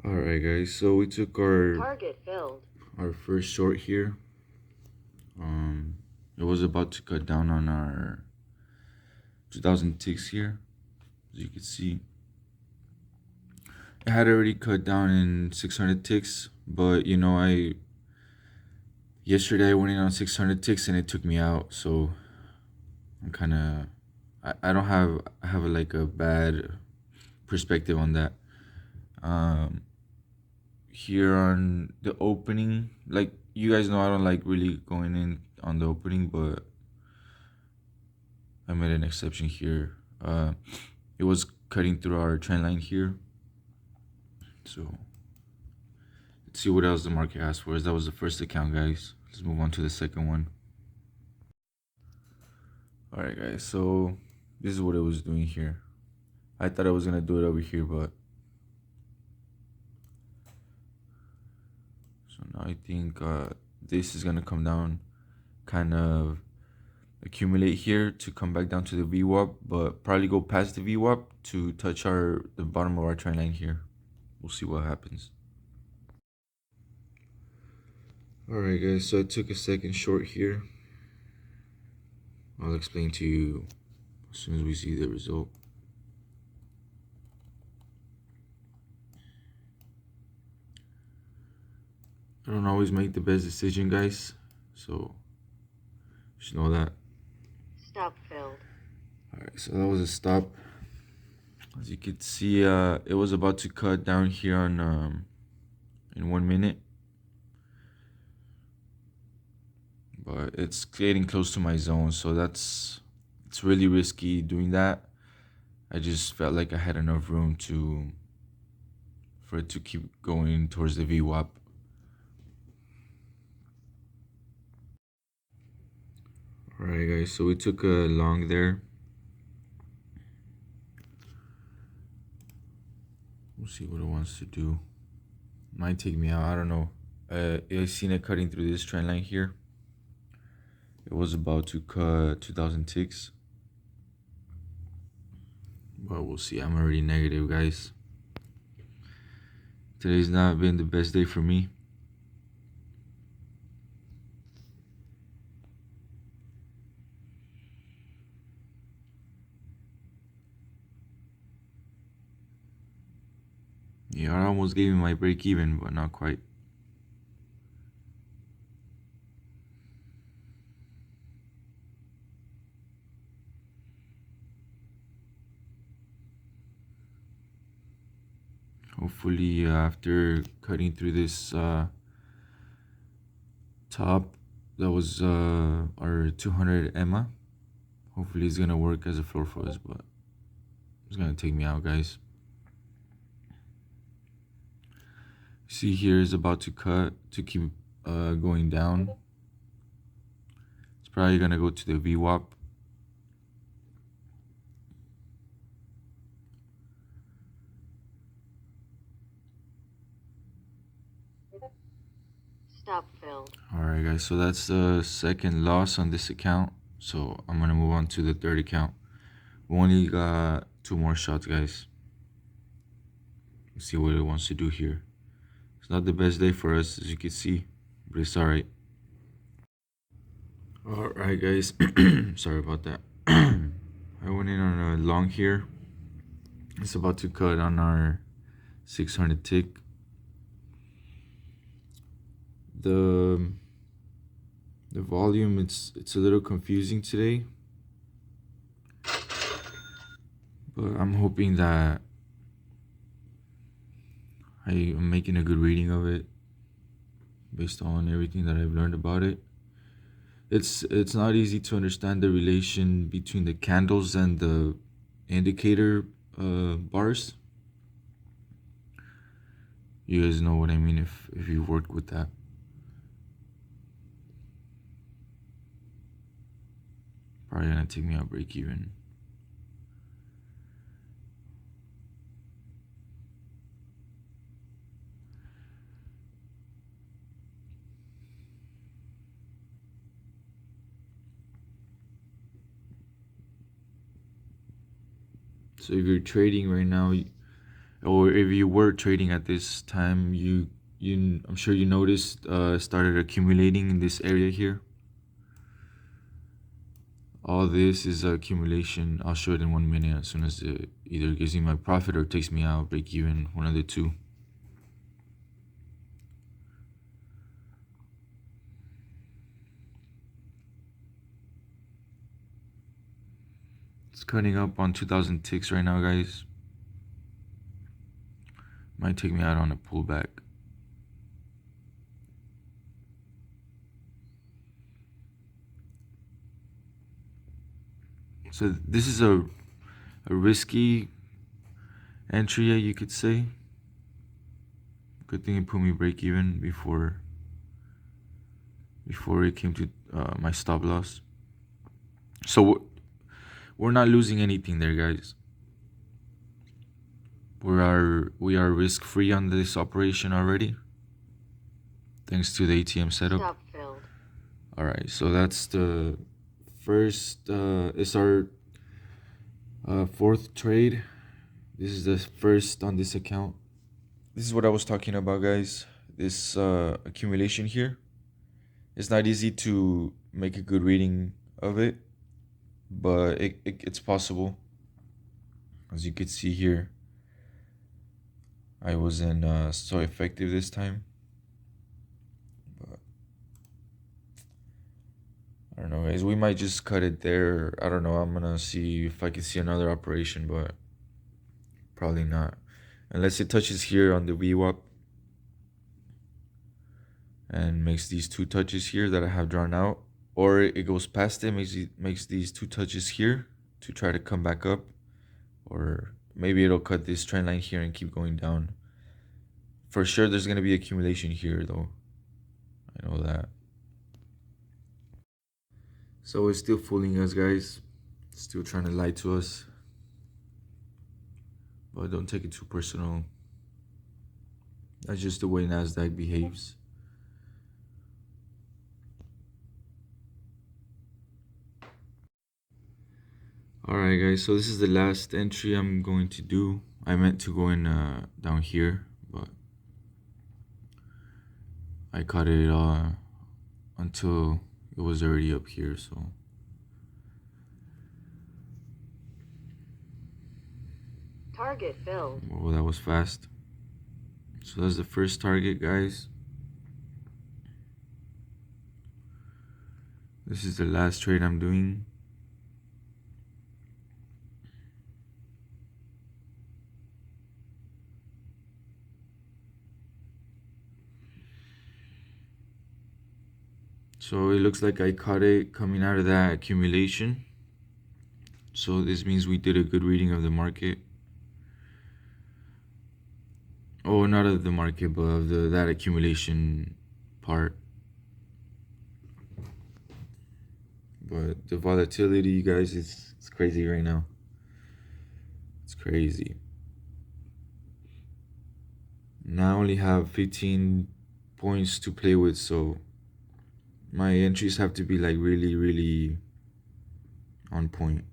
Alright guys, so we took our Target filled. first short here. It was about to cut down on our 2000 ticks here. As you can see, it had already cut down in 600 ticks, but yesterday I went in on 600 ticks and it took me out. So I'm kind of I don't have like a bad perspective on that. Here on the opening, like you guys know, I don't like really going in on the opening, but I made an exception here. It was cutting through our trend line here. So let's see what else the market has for us. That was the first account, guys. Let's move on to the second one. All right, guys. So this is what it was doing here. I thought I was gonna do it over here, but so now I think this is gonna come down, kind of accumulate here to come back down to the VWAP, but probably go past the VWAP to touch the bottom of our trend line here. We'll see what happens. Alright guys, so I took a second short here. I'll explain to you as soon as we see the result. I don't always make the best decision, guys, so just know that. Stop filled. Alright, so that was a stop. As you can see, it was about to cut down here on in 1 minute, but it's getting close to my zone, so it's really risky doing that. I just felt like I had enough room for it to keep going towards the VWAP. Alright guys, so we took a long there. We'll see what it wants to do. Might take me out, I don't know. I seen it cutting through this trend line here. It was about to cut 2000 ticks. But we'll see. I'm already negative, guys. Today's not been the best day for me. Yeah, I almost gave me my break even, but not quite. Hopefully, after cutting through this top, that was our 200 EMA. Hopefully, it's gonna work as a floor for us, but it's gonna take me out, guys. See, here is about to cut to keep going down. It's probably gonna go to the VWAP. Stop filled. Alright guys, so that's the second loss on this account. So I'm gonna move on to the third account. We only got 2 more shots, guys. Let's see what it wants to do here. It's not the best day for us, as you can see, but it's alright. Alright guys, sorry about that. I went in on a long here. It's about to cut on our 600 tick. The volume, it's a little confusing today, but I'm hoping that I am making a good reading of it based on everything that I've learned about it. It's not easy to understand the relation between the candles and the indicator bars. You guys know what I mean if you've worked with that. Probably gonna take me out break even. So if you're trading right now, or if you were trading at this time, I'm sure you noticed started accumulating in this area here. All this is accumulation. I'll show it in 1 minute as soon as it either gives me my profit or takes me out, break even, one of the two. It's cutting up on 2,000 ticks right now, guys. Might take me out on a pullback. So this is a risky entry, you could say. Good thing it put me break even before it came to my stop loss. So we're not losing anything there, guys. We are risk free on this operation already, thanks to the ATM setup. Stop filled. All right, so that's the first. It's our fourth trade. This is the first on this account. This is what I was talking about, guys. This accumulation here. It's not easy to make a good reading of it, but it's possible. As you could see here, I wasn't so effective this time. But I don't know, guys. We might just cut it there. I don't know. I'm gonna see if I can see another operation, but probably not, unless it touches here on the VWAP and makes these two touches here that I have drawn out, or it goes past it, makes these two touches here to try to come back up, or maybe it'll cut this trend line here and keep going down. For sure, there's gonna be accumulation here, though. I know that. So it's still fooling us, guys. Still trying to lie to us. But don't take it too personal. That's just the way NASDAQ behaves. Alright, guys, so this is the last entry I'm going to do. I meant to go in down here, but I caught it until it was already up here, so Target filled. well, that was fast. So that's the first target, guys. This is the last trade I'm doing. So it looks like I caught it coming out of that accumulation. So this means we did a good reading of the market. Oh, not of the market, but of that accumulation part. But the volatility, you guys, it's crazy right now. It's crazy. Now I only have 15 points to play with, so my entries have to be like really, really on point.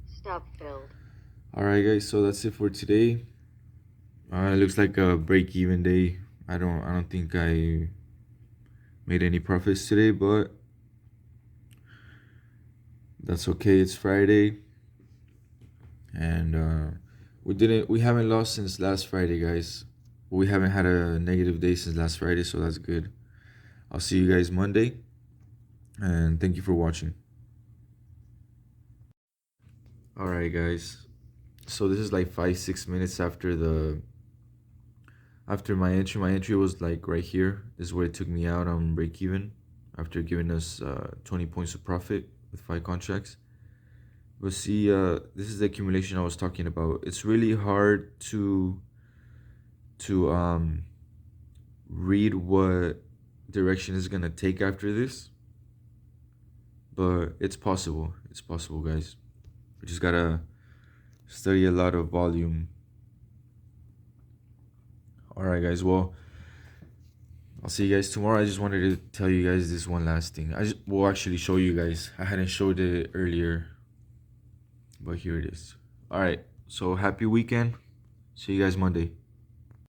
Stop filled. Alright, guys, so that's it for today. It looks like a break-even day. I don't think I made any profits today, but that's okay. It's Friday, and we haven't lost since last Friday, guys. We haven't had a negative day since last Friday, so that's good. I'll see you guys Monday, and thank you for watching. Alright, guys, so this is like 5-6 minutes after my entry. My entry was like right here. This is where it took me out on break even after giving us 20 points of profit with 5 contracts. But see, this is the accumulation I was talking about. It's really hard to read what direction is gonna take after this, but it's possible. It's possible, guys. We just gotta study a lot of volume. All right, guys, well, I'll see you guys tomorrow. I just wanted to tell you guys this one last thing. Will actually show you guys. I hadn't showed it earlier, but here it is. All right. So happy weekend. See you guys Monday.